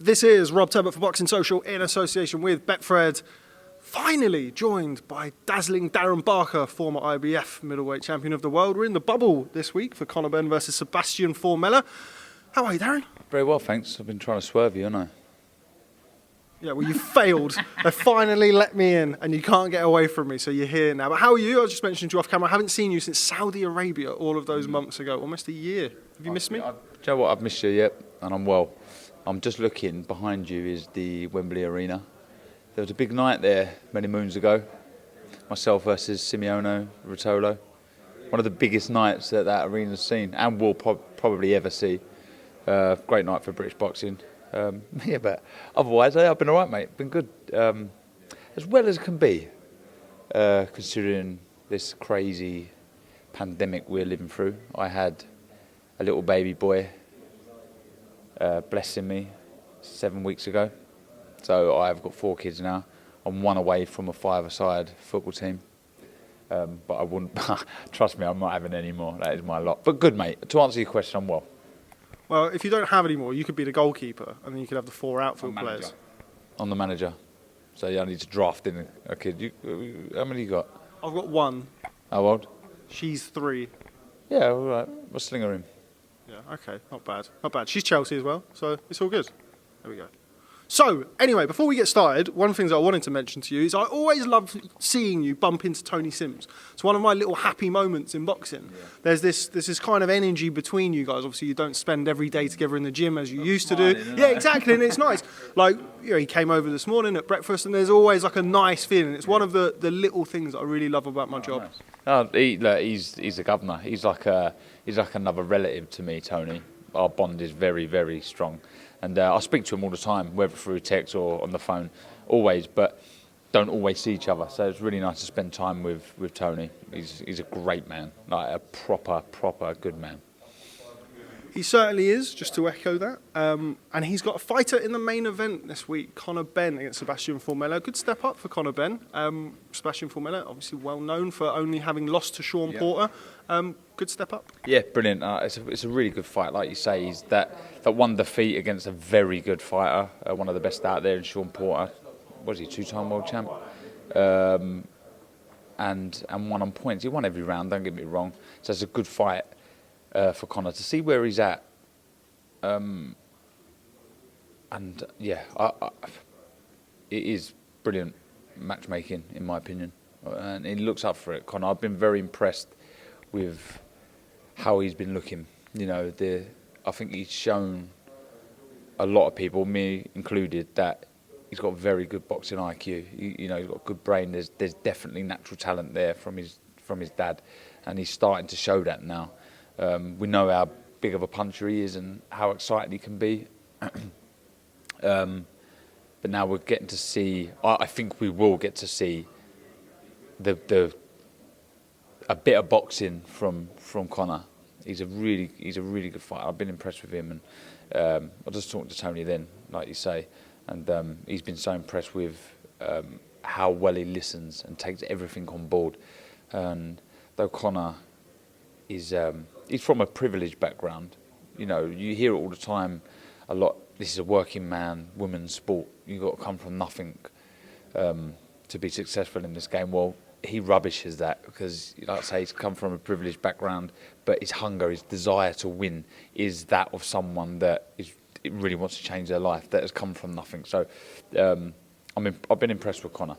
This is Rob Tebbutt for Boxing Social in association with Betfred. Finally joined by dazzling Darren Barker, former IBF middleweight champion of the world. We're in the bubble this week for Conor Benn versus Benn-Formella. How are you, Darren? Very well, thanks. I've been trying to swerve you, haven't I? Yeah, well, you failed. They finally let me in, and you can't get away from me, so you're here now. But how are you? I was just mentioning to you off camera, I haven't seen you since Saudi Arabia all of those months ago, almost a year. Have you missed me? Do you know what? I've missed you, yet, and I'm well. I'm just looking, behind you is the Wembley Arena. There was a big night there many moons ago. Myself versus Simeone Rotolo. One of the biggest nights that arena's seen, and will probably ever see. Great night for British boxing. Yeah, but otherwise, I've been all right, mate. Been good. As well as can be, considering this crazy pandemic we're living through. I had a little baby boy blessing me 7 weeks ago. So I've got 4 kids now. I'm one away from a 5-a-side football team. But I wouldn't, trust me, I'm not having any more. That is my lot. But good, mate. To answer your question, I'm well. Well, if you don't have any more, you could be the goalkeeper, and then you could have the 4 outfield players. I'm the manager. So yeah, I need to draft in a kid. How many you got? I've got 1. How old? She's 3. Yeah, all right. We'll sling her in. Yeah, okay, not bad. Not bad. She's Chelsea as well, so it's all good. There we go. So, anyway, before we get started, one of the things I wanted to mention to you is I always love seeing you bump into Tony Sims. It's one of my little happy moments in boxing. Yeah. There's this kind of energy between you guys. Obviously, you don't spend every day together in the gym as you used to do. Yeah, exactly, and it's nice. Like, you know, he came over this morning at breakfast, and there's always like a nice feeling. It's one of the little things that I really love about my job. Nice. He's the governor. He's like another relative to me, Tony. Our bond is very, very strong. And I speak to him all the time, whether through text or on the phone, always, but don't always see each other. So it's really nice to spend time with Tony. He's a great man, like a proper good man. He certainly is, just to echo that. And he's got a fighter in the main event this week, Conor Benn against Benn-Formella. Good step up for Conor Benn. Benn-Formella, obviously well known for only having lost to Sean Porter. Good step up. Yeah, brilliant. It's a really good fight, like you say. He's that one defeat against a very good fighter, one of the best out there in Sean Porter. Was he 2-time world champ? And won on points. He won every round. Don't get me wrong. So it's a good fight for Conor to see where he's at. And yeah, it is brilliant matchmaking in my opinion, and he looks up for it. Conor, I've been very impressed with how he's been looking. You know, I think he's shown a lot of people, me included, that he's got very good boxing IQ. You know, he's got a good brain. There's definitely natural talent there from his dad, and he's starting to show that now. We know how big of a puncher he is and how excited he can be. But now we're getting to see. I think we will get to see a bit of boxing from Conor. He's a really good fighter. I've been impressed with him, and I was just talking to Tony then, like you say, and he's been so impressed with how well he listens and takes everything on board. And though Conor is he's from a privileged background, you know, you hear it all the time, a lot. This is a working man, women's sport. You've got to come from nothing to be successful in this game. Well, he rubbishes that because, like I say, he's come from a privileged background, but his hunger, his desire to win is that of someone that really wants to change their life, that has come from nothing. So I've been impressed with Conor.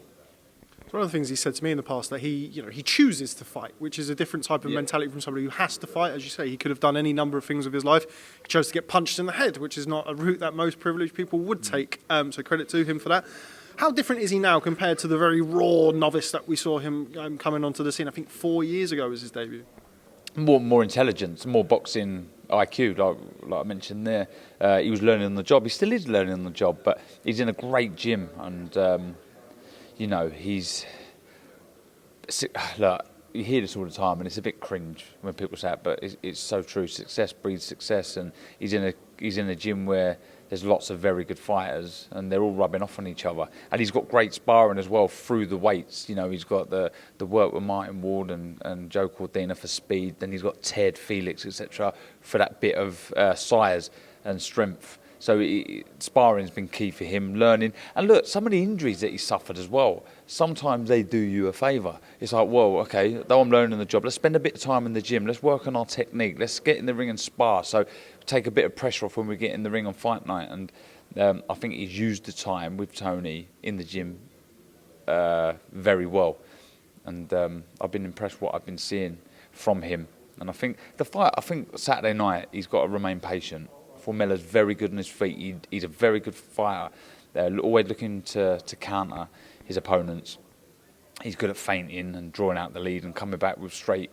It's one of the things he said to me in the past, that he chooses to fight, which is a different type of mentality from somebody who has to fight. As you say, he could have done any number of things with his life. He chose to get punched in the head, which is not a route that most privileged people would take. So credit to him for that. How different is he now compared to the very raw novice that we saw him coming onto the scene? I think 4 years ago was his debut. More intelligence, more boxing IQ, like I mentioned there. He was learning on the job. He still is learning on the job, but he's in a great gym, and you know, look, you hear this all the time, and it's a bit cringe when people say it, but it's so true. Success breeds success, and he's in a gym where there's lots of very good fighters, and they're all rubbing off on each other. And he's got great sparring as well through the weights. You know, he's got the work with Martin Ward and Joe Cordina for speed. Then he's got Ted, Felix, etc. for that bit of size and strength. So sparring's been key for him, learning. And look, some of the injuries that he suffered as well, sometimes they do you a favour. It's like, well, okay, though I'm learning the job, let's spend a bit of time in the gym, let's work on our technique, let's get in the ring and spar. So take a bit of pressure off when we get in the ring on fight night. And I think he's used the time with Tony in the gym very well. And I've been impressed with what I've been seeing from him. And I think Saturday night, he's got to remain patient. Formella's very good on his feet. He's a very good fighter. Always looking to counter his opponents. He's good at feinting and drawing out the lead and coming back with straight,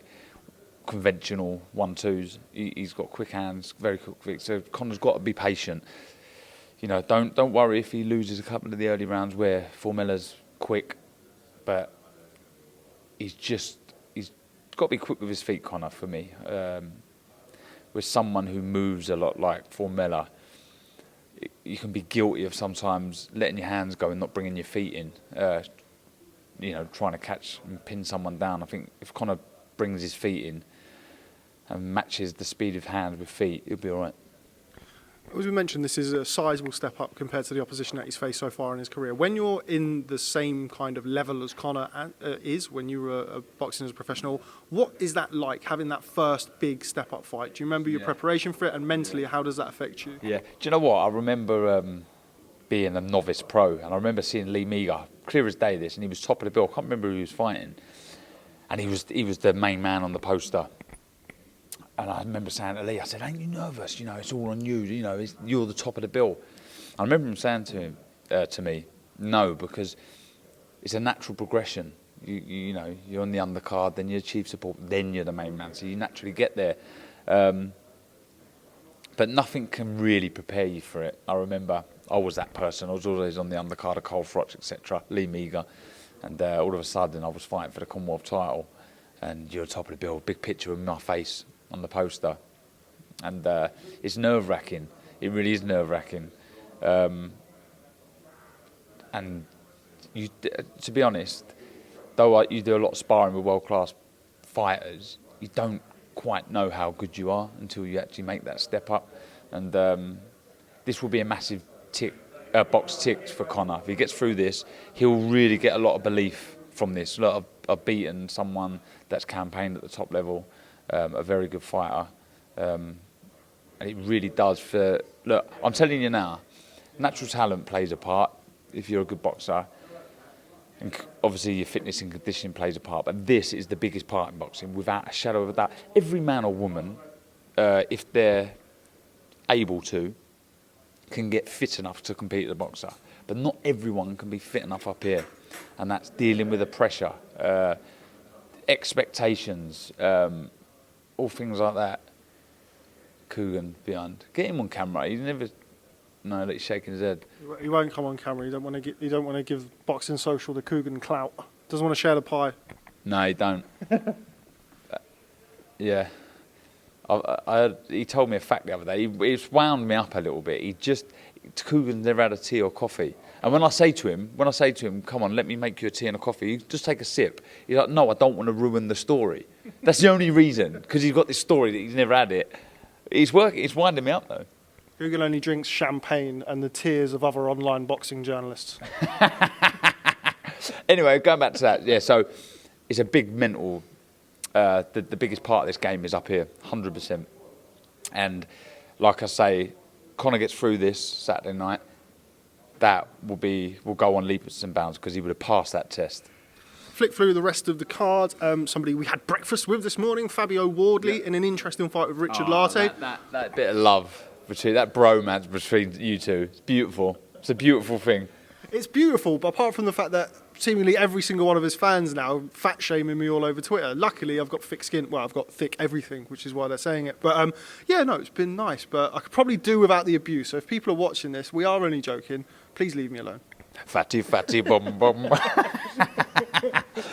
conventional 1-2s. He's got quick hands, very quick. So Conor's got to be patient. You know, don't worry if he loses a couple of the early rounds where Formella's quick, but he's got to be quick with his feet, Conor, for me. With someone who moves a lot like Formella, you can be guilty of sometimes letting your hands go and not bringing your feet in. You know, trying to catch and pin someone down. I think if Conor brings his feet in and matches the speed of hands with feet, he'll be all right. As we mentioned, this is a sizable step up compared to the opposition that he's faced so far in his career. When you're in the same kind of level as Conor is, when you were boxing as a professional, what is that like, having that first big step up fight? Do you remember your preparation for it, and mentally, how does that affect you? Yeah. Do you know what? I remember being a novice pro, and I remember seeing Lee Meager, clear as day this, and he was top of the bill. I can't remember who he was fighting. And he was the main man on the poster. And I remember saying to Lee, I said, ain't you nervous? You know, it's all on you. You know, you're the top of the bill. I remember him saying to me, no, because it's a natural progression. You know, you're on the undercard, then you're chief support, then you're the main man. So you naturally get there. But nothing can really prepare you for it. I remember I was that person. I was always on the undercard of Cole Froch, etc., Lee Meager. And all of a sudden I was fighting for the Commonwealth title. And you're top of the bill, big picture of my face on the poster, and it's nerve-wracking. It really is nerve-wracking. And you, to be honest, though you do a lot of sparring with world-class fighters, you don't quite know how good you are until you actually make that step up. And this will be a massive box ticked for Conor. If he gets through this, he'll really get a lot of belief from this. I've beaten someone that's campaigned at the top level. A very good fighter, and it really does. Look, I'm telling you now, natural talent plays a part if you're a good boxer, and obviously your fitness and conditioning plays a part. But this is the biggest part in boxing, without a shadow of a doubt. Every man or woman, if they're able to, can get fit enough to compete as a boxer. But not everyone can be fit enough up here, and that's dealing with the pressure, expectations. All things like that. Coogan behind. Get him on camera. He's never. No, he's shaking his head. He won't come on camera. You don't want to give Boxing Social the Coogan clout. Doesn't want to share the pie. No, he don't. Yeah. He told me a fact the other day. He wound me up a little bit. Coogan's never had a tea or coffee. And when I say to him, come on, let me make you a tea and a coffee, you just take a sip. He's like, no, I don't want to ruin the story. That's the only reason, because he's got this story that he's never had it. It's winding me up, though. Coogan only drinks champagne and the tears of other online boxing journalists. Anyway, going back to that, yeah, so it's a big mental, the biggest part of this game is up here, 100%. And like I say, Conor gets through this Saturday night, that will go on leaps and bounds because he would have passed that test. Flick through the rest of the card. Somebody we had breakfast with this morning, Fabio Wardley, in an interesting fight with Richard Lartey. That bit of love that bromance between you two, it's beautiful. It's a beautiful thing. It's beautiful, but apart from the fact that seemingly every single one of his fans now fat shaming me all over Twitter. Luckily, I've got thick skin. Well, I've got thick everything, which is why they're saying it. But yeah, no, it's been nice. But I could probably do without the abuse. So if people are watching this, we are only joking. Please leave me alone. Fatty, bum, bum.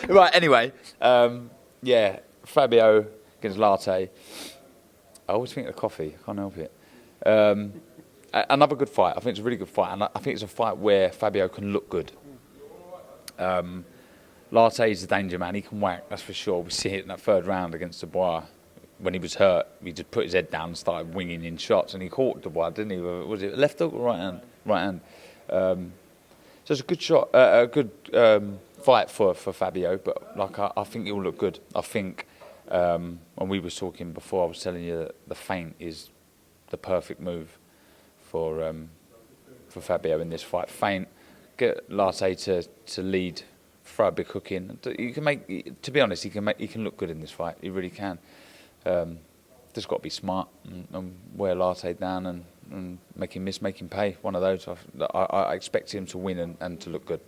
Right, anyway. Yeah, Fabio against Lartey. I always think of coffee. I can't help it. Another good fight. I think it's a really good fight. And I think it's a fight where Fabio can look good. Lartey is a danger man. He can whack, that's for sure. We see it in that third round against Dubois. when he was hurt, he just put his head down and started winging in shots, and he caught Tebbutt, didn't he? Was it left hook or right hand? Right hand. So it's a good shot, a good fight for Fabio. But like I think it will look good. I think when we were talking before, I was telling you that the feint is the perfect move for Fabio in this fight. Feint, get Lartey to lead, throw a big hook in. You can make, to be honest, he can look good in this fight. He really can. Just got to be smart and wear Lartey down and make him miss, make him pay. One of those. I expect him to win and to look good.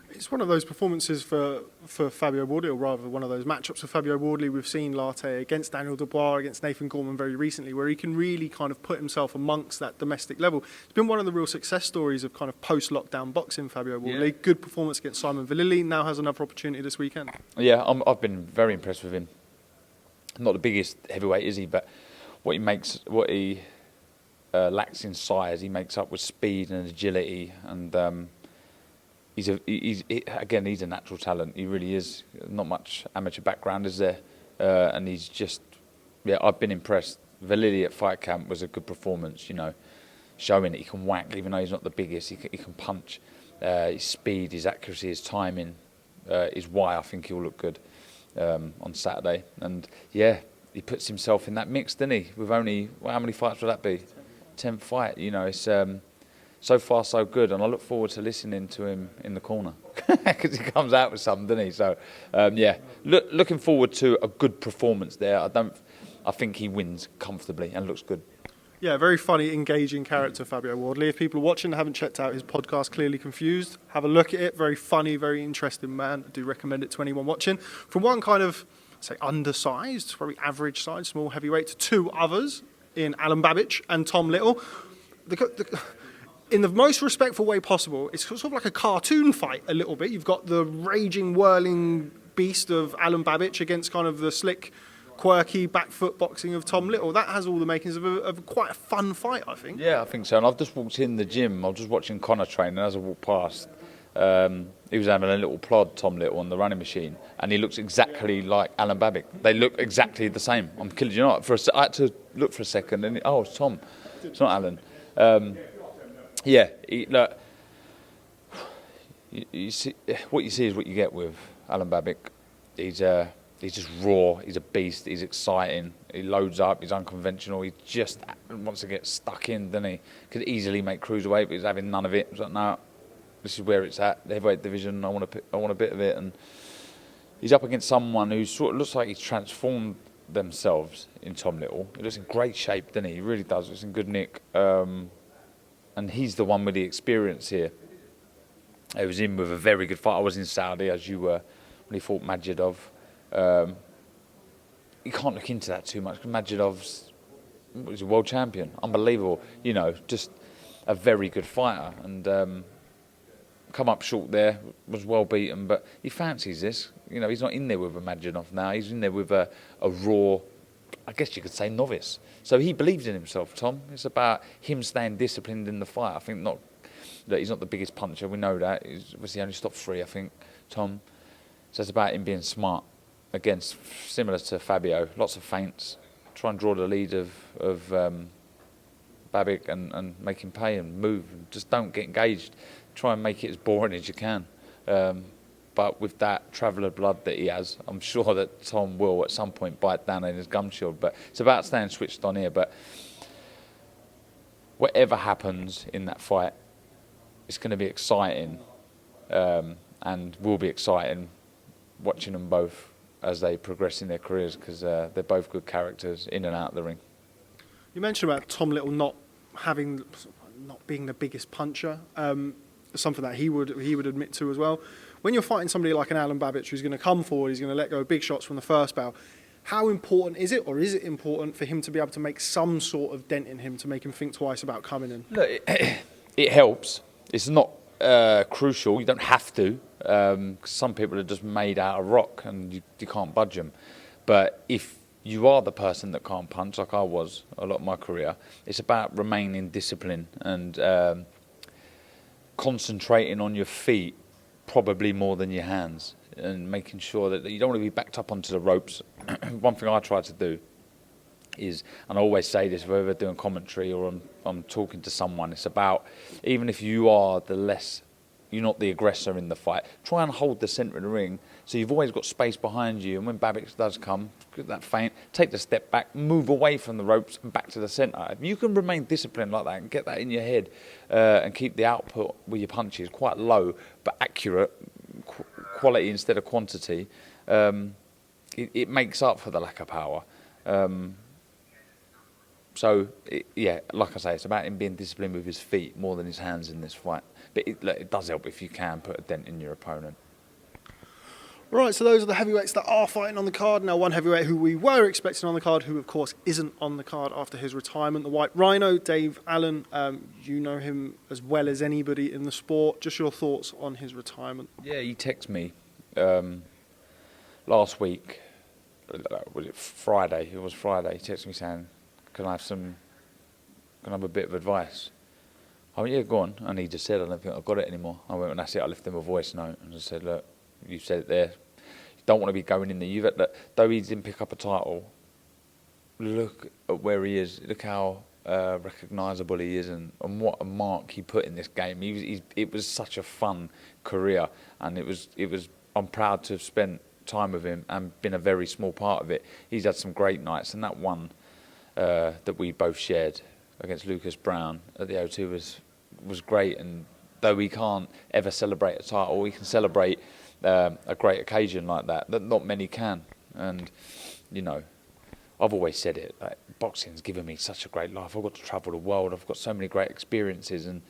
It's one of those performances for Fabio Wardley, or rather one of those matchups for Fabio Wardley. We've seen Lartey against Daniel Dubois, against Nathan Gorman very recently, where he can really kind of put himself amongst that domestic level. It's been one of the real success stories of kind of post-lockdown boxing, Fabio Wardley. Yeah. Good performance against Simon Vallily, now has another opportunity this weekend. Yeah, I've been very impressed with him. Not the biggest heavyweight, is he? But what he lacks in size, he makes up with speed and agility, and he's a natural talent. He really is. Not much amateur background, is there? And he's just, I've been impressed. Vallily at fight camp was a good performance, showing that he can whack, even though he's not the biggest. He can punch. His speed, his accuracy, his timing is why I think he'll look good on Saturday. And he puts himself in that mix, doesn't he? With only, how many fights would that be? 10th fight. It's so far so good, and I look forward to listening to him in the corner because he comes out with something, doesn't he? So looking forward to a good performance there. I think he wins comfortably and looks good. Yeah, very funny, engaging character, Fabio Wardley. If people are watching and haven't checked out his podcast, Clearly Confused, have a look at it. Very funny, very interesting man. I do recommend it to anyone watching. From one kind of, say, undersized, very average size, small heavyweight, to two others in Alan Babic and Tom Little. In the most respectful way possible, it's sort of like a cartoon fight a little bit. You've got the raging, whirling beast of Alan Babic against kind of the slick, quirky back foot boxing of Tom Little. That has all the makings of quite a fun fight, I think. Yeah, I think so. And I've just walked in the gym. I was just watching Connor train, and as I walked past, he was having a little plod, Tom Little, on the running machine, and he looks exactly like Alan Babic. They look exactly the same. I'm kidding you not. I had to look for a second, and it's Tom. It's not Alan. Look, you see, what you see is what you get with Alan Babic. He's just raw. He's a beast. He's exciting. He loads up. He's unconventional. He just wants to get stuck in, doesn't he? Could easily make cruiserweight, but he's having none of it. He's like, no, this is where it's at. The heavyweight division. I want a bit of it. And he's up against someone who sort of looks like he's transformed themselves in Tom Little. He looks in great shape, doesn't he? He really does. He's in good nick. And he's the one with the experience here. He was in with a very good fight. I was in Saudi, as you were, when he fought Majidov. You can't look into that too much, because Majidov's a world champion. Unbelievable. Just a very good fighter. And come up short there, was well beaten, but he fancies this. He's not in there with a Majidov now. He's in there with a raw, I guess you could say, novice. So he believes in himself, Tom. It's about him staying disciplined in the fight. I think not that he's not the biggest puncher. We know that. He's obviously only stopped 3, I think, Tom. So it's about him being smart against, similar to Fabio, lots of feints. Try and draw the lead of Babic and make him pay and move. Just don't get engaged. Try and make it as boring as you can. But with that traveller blood that he has, I'm sure that Tom will at some point bite down in his gum shield. But it's about staying switched on here. But whatever happens in that fight, it's going to be exciting, and will be exciting watching them both as they progress in their careers, because they're both good characters in and out of the ring. You mentioned about Tom Little not being the biggest puncher, something that he would admit to as well. When you're fighting somebody like an Alan Babic who's going to come forward, he's going to let go big shots from the first bout, how important is it, or is it important for him to be able to make some sort of dent in him to make him think twice about coming in? Look, it helps. It's not crucial. You don't have to. Some people are just made out of rock and you can't budge them. But if you are the person that can't punch, like I was a lot of my career, it's about remaining disciplined and concentrating on your feet probably more than your hands, and making sure that you don't want to be backed up onto the ropes. One thing I try to do is, and I always say this, whether doing commentary or I'm talking to someone, it's about, even if you are you're not the aggressor in the fight, try and hold the centre of the ring so you've always got space behind you, and when Babic does come, get that feint, take the step back, move away from the ropes and back to the centre. If you can remain disciplined like that and get that in your head and keep the output with your punches quite low but accurate, quality instead of quantity, it makes up for the lack of power. Like I say, it's about him being disciplined with his feet more than his hands in this fight. But it does help if you can put a dent in your opponent. Right, so those are the heavyweights that are fighting on the card. Now, one heavyweight who we were expecting on the card, who of course isn't on the card after his retirement, the White Rhino, Dave Allen. You know him as well as anybody in the sport. Just your thoughts on his retirement. Yeah, he texted me last week. Was it Friday? It was Friday. He texted me saying, can I have a bit of advice? I went, yeah, go on. And he just said, I don't think I've got it anymore. I went, and that's it. I left him a voice note and just said, look, you said it there. You don't want to be going in there. Though he didn't pick up a title, look at where he is. Look how recognisable he is, and what a mark he put in this game. It was such a fun career, and I'm proud to have spent time with him and been a very small part of it. He's had some great nights, and that one that we both shared against Lucas Brown at the O2 was great. And though we can't ever celebrate a title, we can celebrate a great occasion like that not many can. And I've always said it, like, boxing's given me such a great life. I've got to travel the world. I've got so many great experiences. And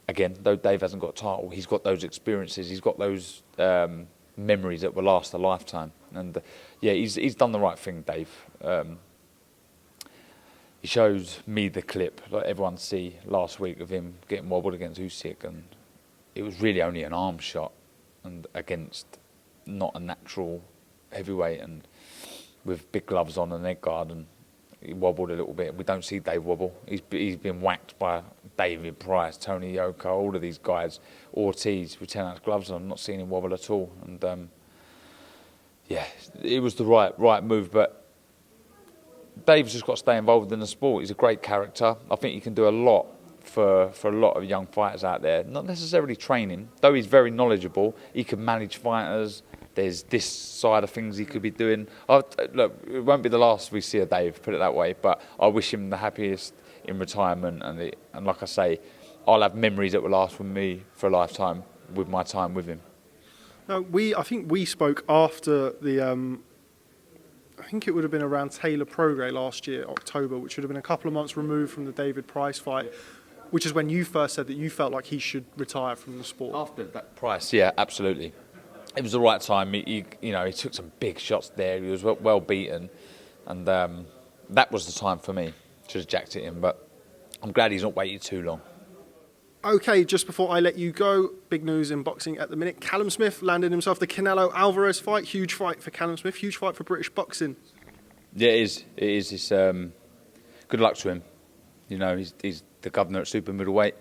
again, though Dave hasn't got a title, he's got those experiences. He's got those memories that will last a lifetime. And he's done the right thing, Dave. He showed me the clip, like everyone see last week, of him getting wobbled against Usyk, and it was really only an arm shot, and against not a natural heavyweight, and with big gloves on and leg guard, and he wobbled a little bit. We don't see Dave wobble. He's been whacked by David Price, Tony Yoka, all of these guys, Ortiz with 10-ounce gloves on. I'm not seeing him wobble at all. And it was the right move. But Dave's just got to stay involved in the sport. He's a great character. I think he can do a lot for a lot of young fighters out there. Not necessarily training, though he's very knowledgeable. He can manage fighters. There's this side of things he could be doing. Look, it won't be the last we see of Dave, put it that way, but I wish him the happiest in retirement. And like I say, I'll have memories that will last with me for a lifetime with my time with him. Now, I think we spoke after the... I think it would have been around Taylor Prograis last year, October, which would have been a couple of months removed from the David Price fight, which is when you first said that you felt like he should retire from the sport. After that Price, yeah, absolutely. It was the right time. He took some big shots there. He was well beaten, and that was the time for me. Should have jacked it in, but I'm glad he's not waited too long. Okay, just before I let you go, big news in boxing at the minute. Callum-Smith landed himself the Canelo-Alvarez fight. Huge fight for Callum-Smith, huge fight for British boxing. Yeah, it is. It's good luck to him. He's the governor at super middleweight,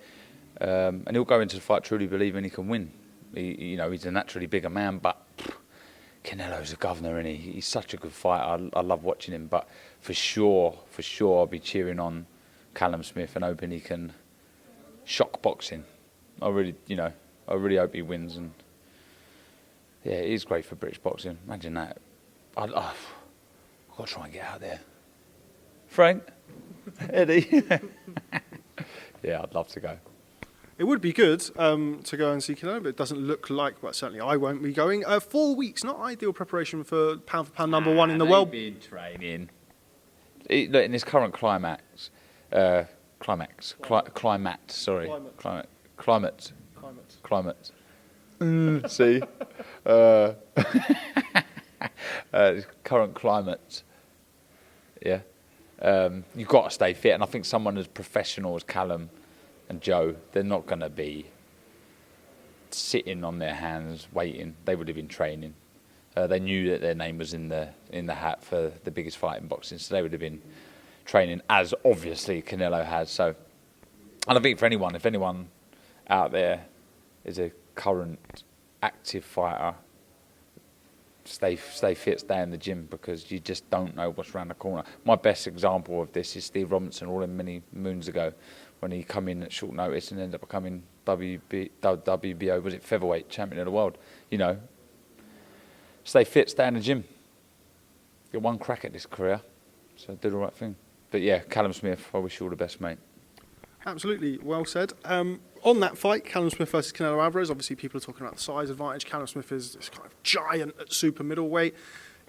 and he'll go into the fight truly believing he can win. He's a naturally bigger man, but Canelo's a governor, and he's such a good fighter. I love watching him, but for sure, I'll be cheering on Callum-Smith and hoping he can shock boxing. I really hope he wins, and yeah, it is great for British boxing. Imagine that. I've got to try and get out there. Frank, Eddie. Yeah, I'd love to go. It would be good to go and see Canelo, but it doesn't look like, well, certainly I won't be going. 4 weeks, not ideal preparation for pound number one in the world. Been training. In this current climate. See, current climate. Yeah, you've got to stay fit, and I think someone as professional as Callum and Joe, they're not going to be sitting on their hands waiting. They would have been training. They knew that their name was in the hat for the biggest fight in boxing, so they would have been training, as obviously Canelo has. So, and I think if anyone out there is a current active fighter, stay fit, stay in the gym, because you just don't know what's around the corner. My best example of this is Steve Robinson, all in many moons ago, when he come in at short notice and ended up becoming WBO, was it featherweight champion of the world? You know, stay fit, stay in the gym. Get one crack at this career, so do the right thing. But yeah, Callum-Smith, I wish you all the best, mate. Absolutely, well said. On that fight, Callum-Smith versus Canelo-Alvarez, obviously people are talking about the size advantage. Callum-Smith is this kind of giant at super middleweight.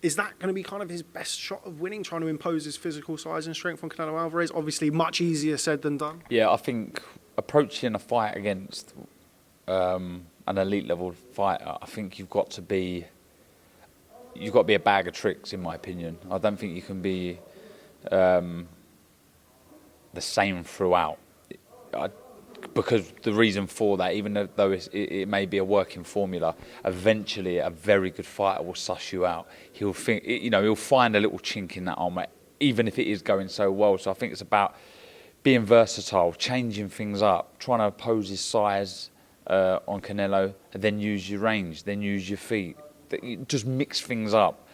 Is that going to be kind of his best shot of winning, trying to impose his physical size and strength on Canelo-Alvarez? Obviously, much easier said than done. Yeah, I think approaching a fight against an elite level fighter, I think you've got to be a bag of tricks, in my opinion. I don't think you can be the same throughout. Because the reason for that, even though it may be a working formula, eventually a very good fighter will suss you out. He'll find a little chink in that armour, even if it is going so well. So I think it's about being versatile, changing things up, trying to oppose his size on Canelo, and then use your range, then use your feet. Just mix things up.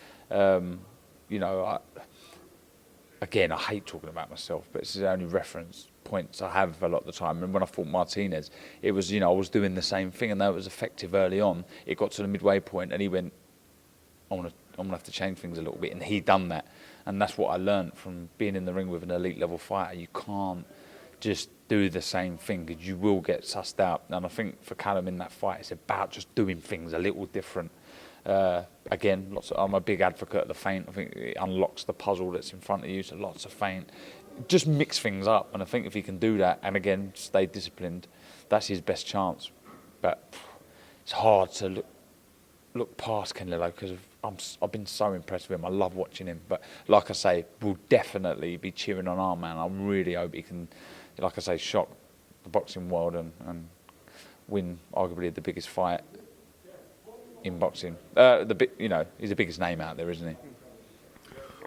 Again, I hate talking about myself, but it's the only reference points I have a lot of the time. And when I fought Martinez, it was, I was doing the same thing, and though it was effective early on, it got to the midway point, and he went, I'm gonna have to change things a little bit, and he done that. And that's what I learned from being in the ring with an elite level fighter. You can't just do the same thing, because you will get sussed out. And I think for Callum in that fight, it's about just doing things a little different. Again, I'm a big advocate of the feint. I think it unlocks the puzzle that's in front of you, so lots of feint. Just mix things up, and I think if he can do that, and again, stay disciplined, that's his best chance. But it's hard to look past Canelo, because I've been so impressed with him. I love watching him. But like I say, we'll definitely be cheering on our man. I really hope he can, like I say, shock the boxing world and win arguably the biggest fight in boxing. He's the biggest name out there, isn't he?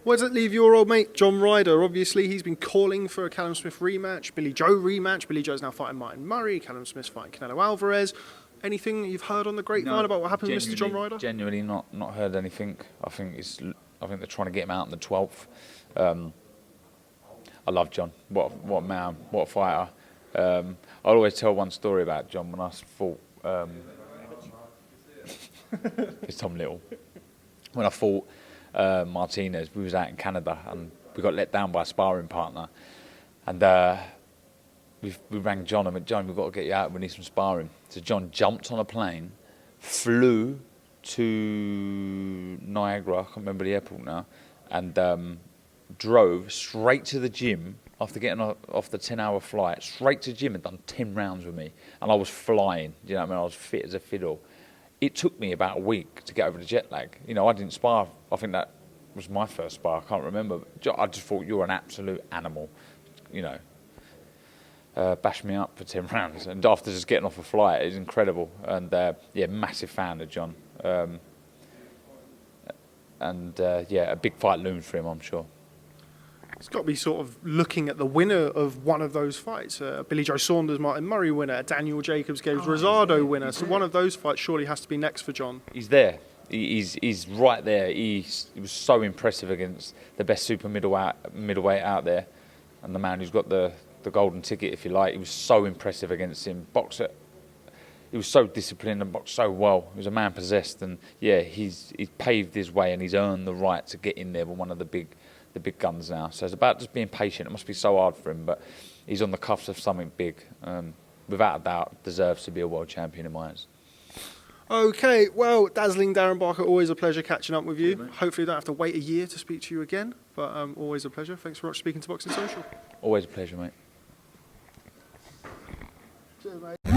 Where does it leave your old mate, John Ryder? Obviously, he's been calling for a Callum-Smith rematch, Billy Joe rematch. Billy Joe's now fighting Martin Murray, Callum-Smith's fighting Canelo-Alvarez. Anything you've heard on the grapevine about what happened with Mr. John Ryder? Genuinely not heard anything. I think they're trying to get him out on the 12th. I love John. What a man, what a fighter. I always tell one story about John when I fought... it's Tom Little. When I fought Martinez, we was out in Canada, and we got let down by a sparring partner, and we rang John and went, John, we've got to get you out, we need some sparring. So John jumped on a plane, flew to Niagara, I can't remember the airport now, and drove straight to the gym after getting off the 10-hour flight, straight to the gym, and done 10 rounds with me, and I was flying. You know what I mean? I was fit as a fiddle. It took me about a week to get over the jet lag. I didn't spar. I think that was my first spar. I can't remember. I just thought, you're an absolute animal. Bashed me up for 10 rounds. And after just getting off a flight, it was incredible. And massive fan of John. A big fight looms for him, I'm sure. It's got to be sort of looking at the winner of one of those fights. Billy Joe Saunders, Martin Murray winner, Daniel Jacobs Games Rosado winner. So one of those fights surely has to be next for John. He's there. He's right there. He was so impressive against the best super middleweight out there, and the man who's got the golden ticket, if you like. He was so impressive against him. Boxer. He was so disciplined and boxed so well. He was a man possessed, and he's paved his way, and he's earned the right to get in there with one of the big guns now. So it's about just being patient. It must be so hard for him, but he's on the cuffs of something big. Without a doubt, deserves to be a world champion in my eyes. Okay, well, dazzling Darren Barker, always a pleasure catching up with you. Yeah, hopefully you don't have to wait a year to speak to you again, but always a pleasure. Thanks very much for speaking to Boxing Social. Always a pleasure, mate. Cheers, mate.